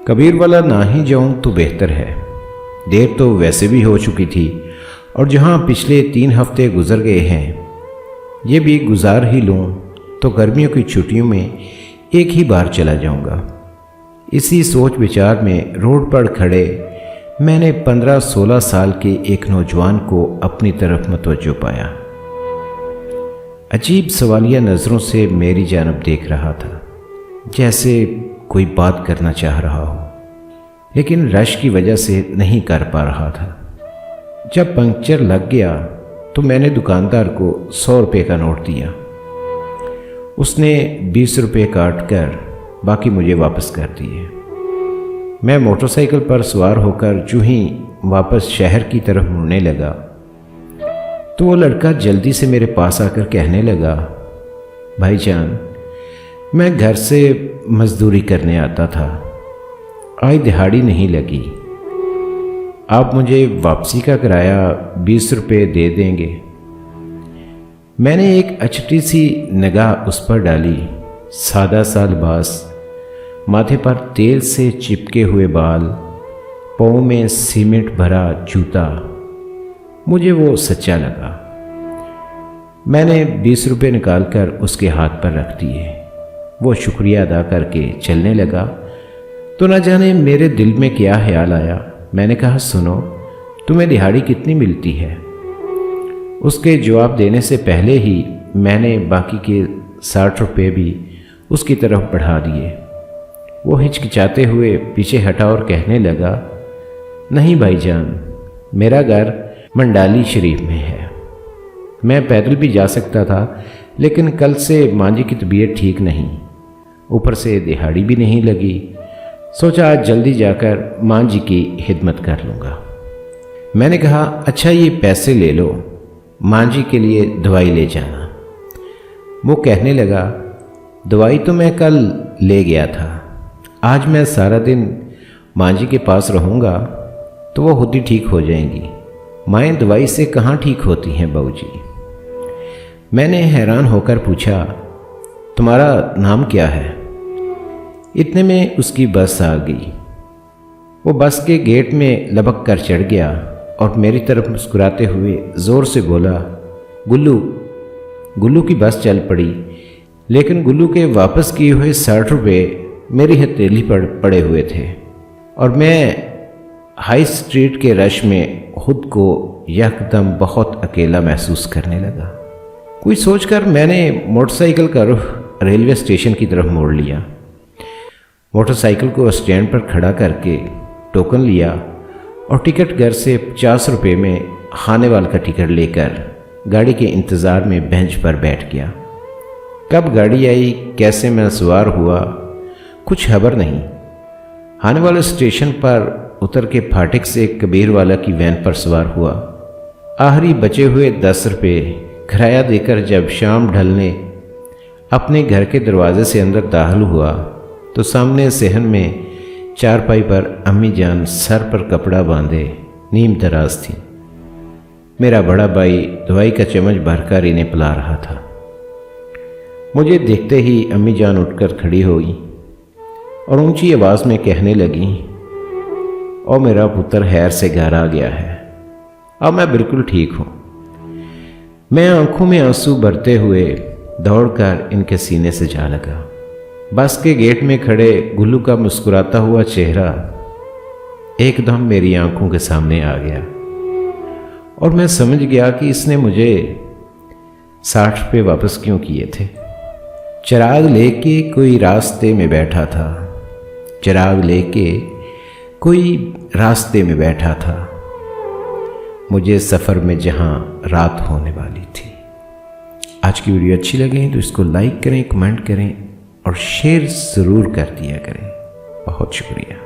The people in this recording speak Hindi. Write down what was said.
कबीर वाला ना ही जाऊं तो बेहतर है। देर तो वैसे भी हो चुकी थी और जहां पिछले 3 हफ्ते गुजर गए हैं ये भी गुजार ही लूं तो गर्मियों की छुट्टियों में एक ही बार चला जाऊंगा। इसी सोच विचार में रोड पर खड़े मैंने 15-16 साल के एक नौजवान को अपनी तरफ मुतवज्जो पाया। अजीब सवालिया नज़रों से मेरी जानब देख रहा था, जैसे कोई बात करना चाह रहा हो लेकिन रश की वजह से नहीं कर पा रहा था। जब पंक्चर लग गया तो मैंने दुकानदार को 100 रुपये का नोट दिया। उसने 20 रुपये काट कर बाकी मुझे वापस कर दिए। मैं मोटरसाइकिल पर सवार होकर जूं ही वापस शहर की तरफ मुड़ने लगा तो वो लड़का जल्दी से मेरे पास आकर कहने लगा, भाईजान मैं घर से मजदूरी करने आता था, आज दिहाड़ी नहीं लगी, आप मुझे वापसी का किराया 20 रुपये दे देंगे। मैंने एक अचटी सी निगाह उस पर डाली। सादा सा लिबास, माथे पर तेल से चिपके हुए बाल, पाँव में सीमेंट भरा जूता, मुझे वो सच्चा लगा। मैंने 20 रुपये निकालकर उसके हाथ पर रख दिए। वो शुक्रिया अदा करके चलने लगा तो न जाने मेरे दिल में क्या ख्याल आया। मैंने कहा, सुनो, तुम्हें दिहाड़ी कितनी मिलती है? उसके जवाब देने से पहले ही मैंने बाकी के 60 रुपये भी उसकी तरफ बढ़ा दिए। वो हिचकिचाते हुए पीछे हटा और कहने लगा, नहीं भाईजान, मेरा घर मंडाली शरीफ में है, मैं पैदल भी जा सकता था लेकिन कल से माँ जी की तबीयत ठीक नहीं, ऊपर से दिहाड़ी भी नहीं लगी, सोचा आज जल्दी जाकर माँ जी की खिदमत कर लूँगा। मैंने कहा, अच्छा ये पैसे ले लो, माँ जी के लिए दवाई ले जाना। वो कहने लगा, दवाई तो मैं कल ले गया था, आज मैं सारा दिन माँ जी के पास रहूँगा तो वो खुद ही ठीक हो जाएंगी। माएँ दवाई से कहाँ ठीक होती हैं बाबूजी। मैंने हैरान होकर पूछा, तुम्हारा नाम क्या है? इतने में उसकी बस आ गई। वो बस के गेट में लपक कर चढ़ गया और मेरी तरफ मुस्कुराते हुए ज़ोर से बोला, गुल्लू। गुल्लू की बस चल पड़ी, लेकिन गुल्लू के वापस किए हुए 60 रुपये मेरी हथेली पर पड़े हुए थे और मैं हाई स्ट्रीट के रश में खुद को यकदम बहुत अकेला महसूस करने लगा। कुछ सोचकर मैंने मोटरसाइकिल का रुख रेलवे स्टेशन की तरफ मोड़ लिया। मोटरसाइकिल को स्टैंड पर खड़ा करके टोकन लिया और टिकट घर से 50 रुपये में खानेवाल का टिकट लेकर गाड़ी के इंतज़ार में बेंच पर बैठ गया। कब गाड़ी आई, कैसे मैं सवार हुआ, कुछ खबर नहीं। आने वाले स्टेशन पर उतर के फाटक से कबीर वाला की वैन पर सवार हुआ। आखिरी बचे हुए 10 रुपये किराया देकर जब शाम ढलने अपने घर के दरवाजे से अंदर दाखिल हुआ तो सामने सेहन में चारपाई पर अम्मी जान सर पर कपड़ा बांधे नीम दराज थी। मेरा बड़ा भाई दवाई का चम्मच भरकर इन्हें पिला रहा था। मुझे देखते ही अम्मी जान उठकर खड़ी हुई और ऊंची आवाज़ में कहने लगी, और मेरा पुत्र खैर से घर आ गया है, अब मैं बिल्कुल ठीक हूँ। मैं आंखों में आंसू भरते हुए दौड़कर इनके सीने से जा लगा। बस के गेट में खड़े गुल्लू का मुस्कुराता हुआ चेहरा एकदम मेरी आंखों के सामने आ गया और मैं समझ गया कि इसने मुझे 60 रुपये वापस क्यों किए थे। चिराग लेके कोई रास्ते में बैठा था, चिराग लेके कोई रास्ते में बैठा था, मुझे सफ़र में जहां रात होने वाली थी। आज की वीडियो अच्छी लगे तो इसको लाइक करें, कमेंट करें और शेयर ज़रूर कर दिया करें। बहुत शुक्रिया।